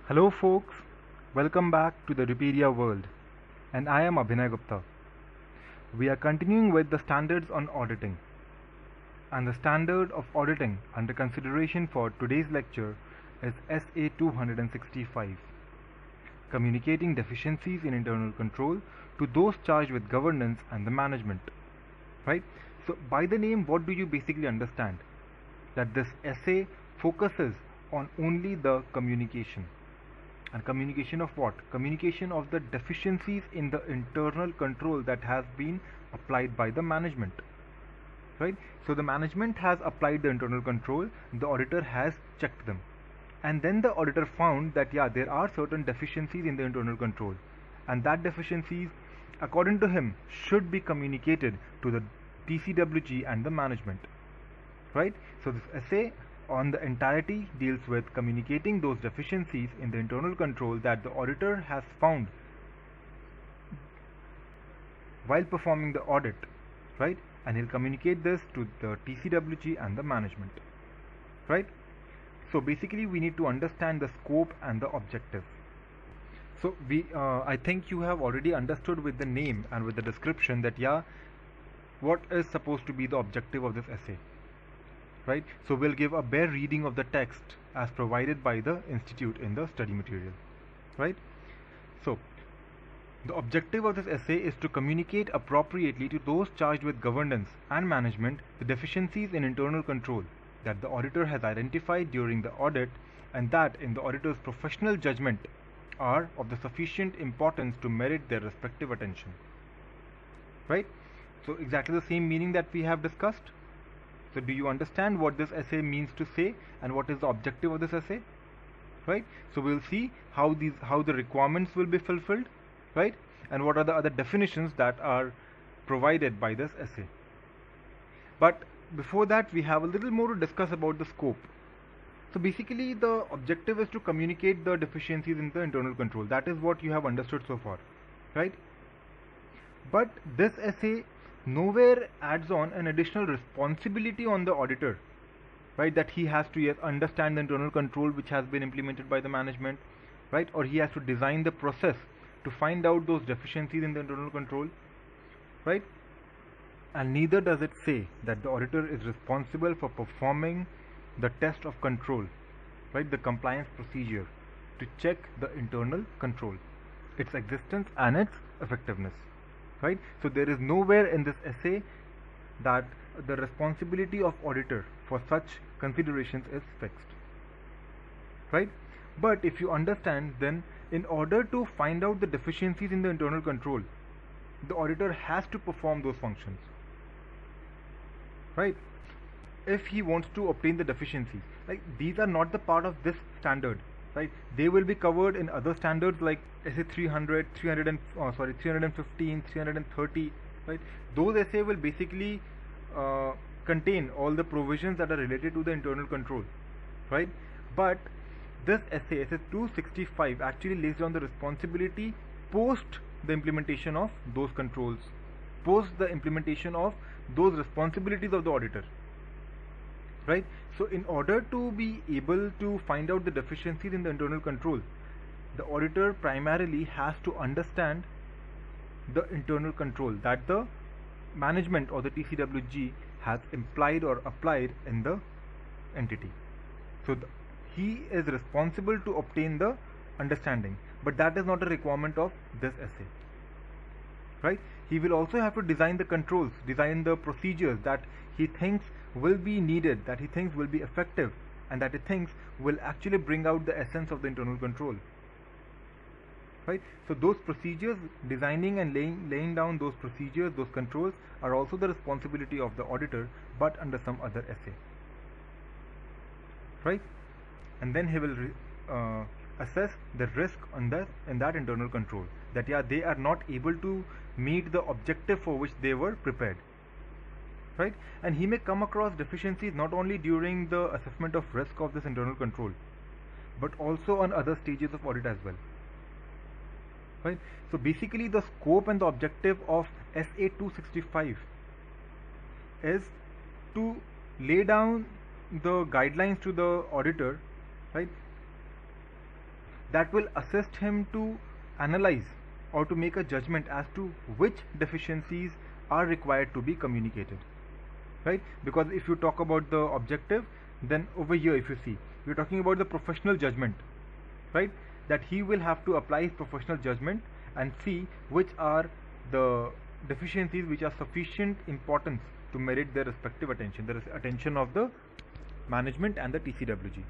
Hello folks, welcome back to the Edupedia world, and I am Abhinay Gupta. We are continuing with the standards on auditing, and the standard of auditing under consideration for today's lecture is SA 265, communicating deficiencies in internal control to those charged with governance and the management. Right? So by the name, what do you basically understand? That this essay focuses on only the communication. And communication of what? Communication of the deficiencies in the internal control that has been applied by the management. Right? So the management has applied the internal control, the auditor has checked them. And then the auditor found that there are certain deficiencies in the internal control. And that deficiencies, according to him, should be communicated to the TCWG and the management. Right? So this essay on the entirety deals with communicating those deficiencies in the internal control that the auditor has found while performing the audit, right? And he'll communicate this to the TCWG and the management, right? So basically we need to understand the scope and the objective. So I think you have already understood with the name and with the description that what is supposed to be the objective of this essay. Right? So we'll give a bare reading of the text as provided by the institute in the study material. Right? So the objective of this essay is to communicate appropriately to those charged with governance and management the deficiencies in internal control that the auditor has identified during the audit and that in the auditor's professional judgment are of the sufficient importance to merit their respective attention. Right? So exactly the same meaning that we have discussed. So do you understand what this essay means to say and what is the objective of this essay? Right? So we'll see how the requirements will be fulfilled, right? And what are the other definitions that are provided by this essay. But before that, we have a little more to discuss about the scope. So basically the objective is to communicate the deficiencies in the internal control. That is what you have understood so far, right? But this essay nowhere adds on an additional responsibility on the auditor, right? That he has to understand the internal control which has been implemented by the management, right? Or he has to design the process to find out those deficiencies in the internal control, right? And neither does it say that the auditor is responsible for performing the test of control, right? The compliance procedure to check the internal control, its existence and its effectiveness. Right? So there is nowhere in this essay that the responsibility of auditor for such considerations is fixed. Right? But if you understand, then in order to find out the deficiencies in the internal control, the auditor has to perform those functions. Right? If he wants to obtain the deficiencies, like these are not the part of this standard. Right? They will be covered in other standards like SA 300, 315, 330. Right? Those SA will basically contain all the provisions that are related to the internal control. Right? But this SA 265 actually lays down the responsibility post the implementation of those controls, post the implementation of those responsibilities of the auditor. Right? So in order to be able to find out the deficiencies in the internal control, the auditor primarily has to understand the internal control that the management or the TCWG has implied or applied in the entity. So he is responsible to obtain the understanding, but that is not a requirement of this essay. Right? He will also have to design the controls, design the procedures that he thinks will be needed, that he thinks will be effective, and that he thinks will actually bring out the essence of the internal control. Right? So those procedures, designing and laying down those procedures, those controls are also the responsibility of the auditor, but under some other essay. Right? And then he will assess the risk on in that internal control, that they are not able to meet the objective for which they were prepared. Right? And he may come across deficiencies not only during the assessment of risk of this internal control, but also on other stages of audit as well. Right? So basically the scope and the objective of SA 265 is to lay down the guidelines to the auditor, right, that will assist him to analyze or to make a judgment as to which deficiencies are required to be communicated, right? Because if you talk about the objective, then over here if you see, we're talking about the professional judgment, right? That he will have to apply his professional judgment and see which are the deficiencies which are sufficient importance to merit their respective attention, the attention of the management and the TCWG,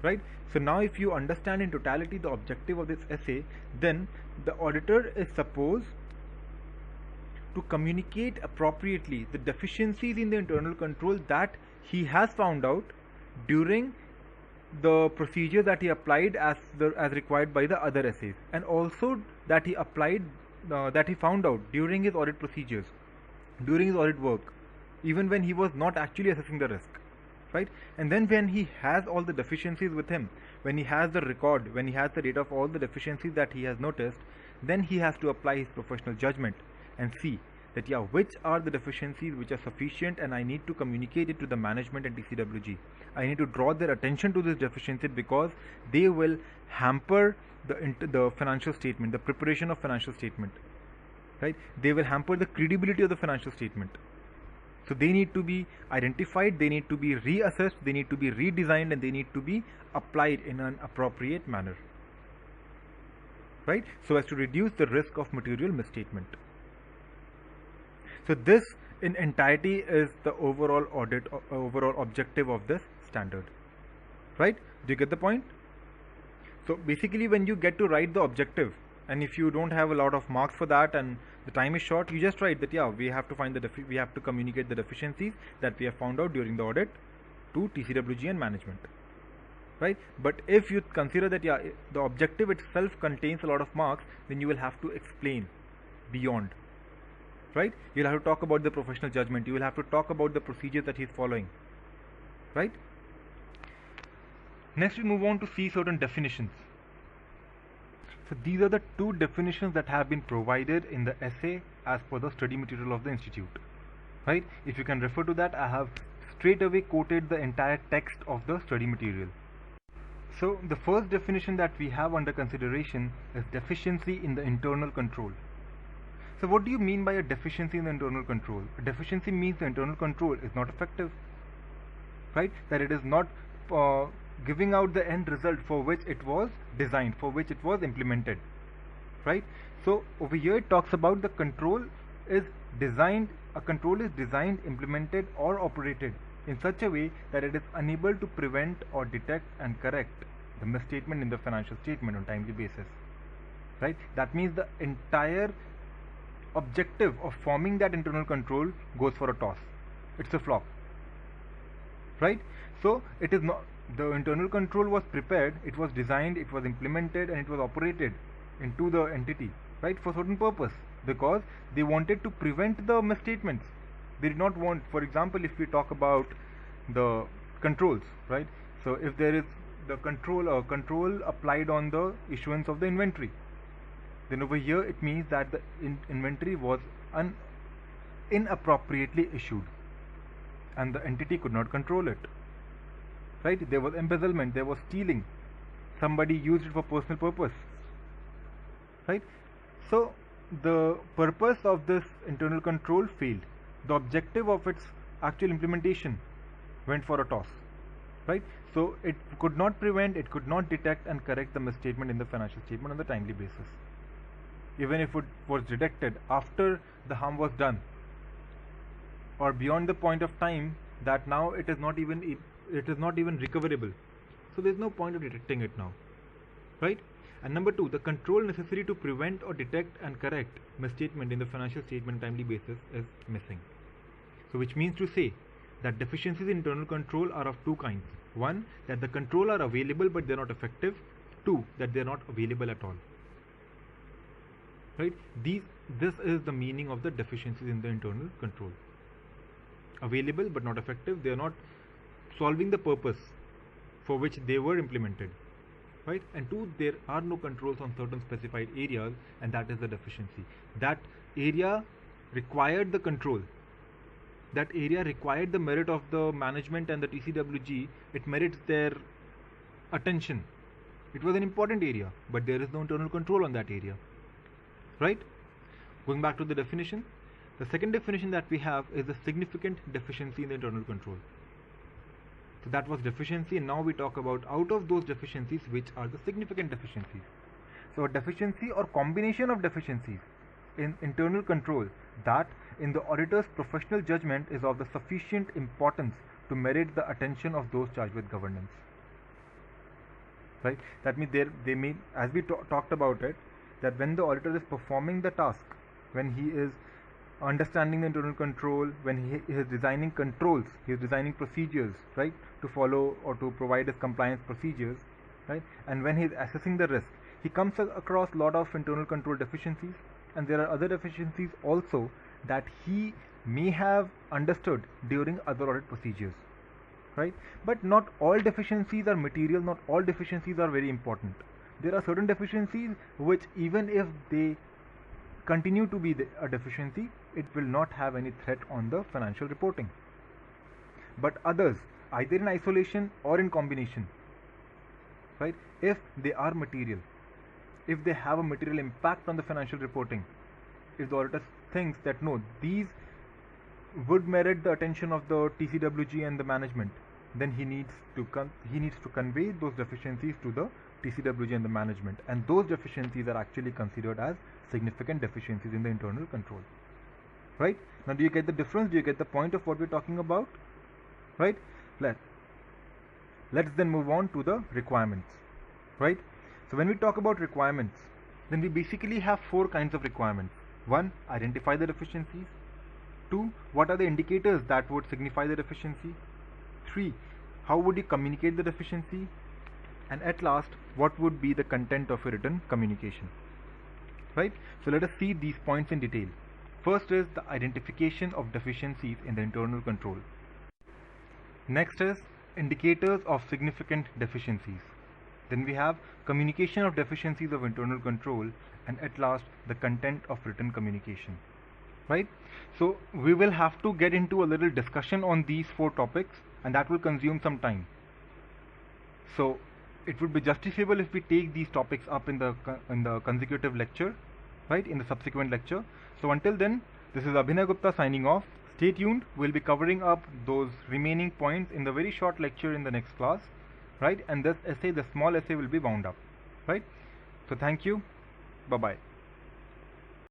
right? So now if you understand in totality the objective of this essay, then the auditor is supposed to communicate appropriately the deficiencies in the internal control that he has found out during the procedure that he applied as required by the other essays, and also that he applied that he found out during his audit procedures, during his audit work, even when he was not actually assessing the risk, right? And then when he has all the deficiencies with him, when he has the record, when he has the data of all the deficiencies that he has noticed, then he has to apply his professional judgment and see that which are the deficiencies which are sufficient, and I need to communicate it to the management and TCWG. I need to draw their attention to this deficiency because they will hamper the financial statement, the preparation of financial statement, right? They will hamper the credibility of the financial statement. So they need to be identified, they need to be reassessed, they need to be redesigned, and they need to be applied in an appropriate manner, right? So as to reduce the risk of material misstatement. So this in entirety is the overall audit, overall objective of this standard, right? Do you get the point? So basically when you get to write the objective, and if you don't have a lot of marks for that and the time is short, you just write that we have to find we have to communicate the deficiencies that we have found out during the audit to TCWG and management, right? But if you consider that the objective itself contains a lot of marks, then you will have to explain beyond, right? You'll have to talk about the professional judgment, you will have to talk about the procedures that he is following, right? Next we move on to see certain definitions. So these are the two definitions that have been provided in the essay as per the study material of the institute, right? If you can refer to that, I have straight away quoted the entire text of the study material. So the first definition that we have under consideration is deficiency in the internal control. So what do you mean by a deficiency in the internal control? A deficiency means the internal control is not effective, right? That it is not giving out the end result for which it was designed, for which it was implemented, right? So over here it talks about the control is designed, a control is designed, implemented or operated in such a way that it is unable to prevent or detect and correct the misstatement in the financial statement on timely basis, right? That means the entire objective of forming that internal control goes for a toss. It's a flop, right? So it is not, the internal control was prepared, it was designed, it was implemented, and it was operated into the entity, right, for certain purpose, because they wanted to prevent the misstatements. They did not want, for example, if we talk about the controls, right? So if there is the control applied on the issuance of the inventory, then over here it means that the inventory was inappropriately issued and the entity could not control it, right? There was embezzlement, there was stealing, somebody used it for personal purpose, right? So the purpose of this internal control failed. The objective of its actual implementation went for a toss, right? So it could not prevent, it could not detect and correct the misstatement in the financial statement on the timely basis. Even if it was detected after the harm was done or beyond the point of time that now it is not even recoverable, so there is no point of detecting it now, right? And number two, the control necessary to prevent or detect and correct misstatement in the financial statement timely basis is missing. So which means to say that deficiencies in internal control are of two kinds. One, that the control are available but they are not effective. Two, that they are not available at all, right? This is the meaning of the deficiencies in the internal control. Available but not effective, they are not solving the purpose for which they were implemented, right? And two, there are no controls on certain specified areas, and that is the deficiency. That area required the control, that area required the merit of the management and the TCWG, it merits their attention, It was an important area, but there is no internal control on that area, right? Going back to the definition, the second definition that we have is a significant deficiency in the internal control. So that was deficiency, and now we talk about out of those deficiencies which are the significant deficiencies. So a deficiency or combination of deficiencies in internal control that in the auditor's professional judgment is of the sufficient importance to merit the attention of those charged with governance. Right? That means they mean, as we talked about it, that when the auditor is performing the task, when he is understanding the internal control, when he is designing controls, he is designing procedures, right, to follow or to provide his compliance procedures, right, and when he is assessing the risk, he comes across a lot of internal control deficiencies, and there are other deficiencies also that he may have understood during other audit procedures, right? But not all deficiencies are material, not all deficiencies are very important. There are certain deficiencies which, even if they continue to be a deficiency, it will not have any threat on the financial reporting. But others, either in isolation or in combination, right, if they are material, if they have a material impact on the financial reporting, if the auditor thinks that no, these would merit the attention of the TCWG and the management, then he needs to convey those deficiencies to the TCWG and the management, and those deficiencies are actually considered as significant deficiencies in the internal control. Right? Now, do you get the difference? Do you get the point of what we're talking about? Right? Let's then move on to the requirements. Right? So when we talk about requirements, then we basically have four kinds of requirements. 1. Identify the deficiencies. 2. What are the indicators that would signify the deficiency? 3. How would you communicate the deficiency? And at last, what would be the content of a written communication? Right? So let us see these points in detail. First is the identification of deficiencies in the internal control. Next is indicators of significant deficiencies. Then we have communication of deficiencies of internal control, and at last the content of written communication. Right? So we will have to get into a little discussion on these four topics, and that will consume some time. So it would be justifiable if we take these topics up in the consecutive lecture, right, in the subsequent lecture. So until then, this is Abhinay Gupta signing off. Stay tuned. We'll be covering up those remaining points in the very short lecture in the next class, right? And this essay, the small essay, will be wound up, right? So thank you. Bye-bye.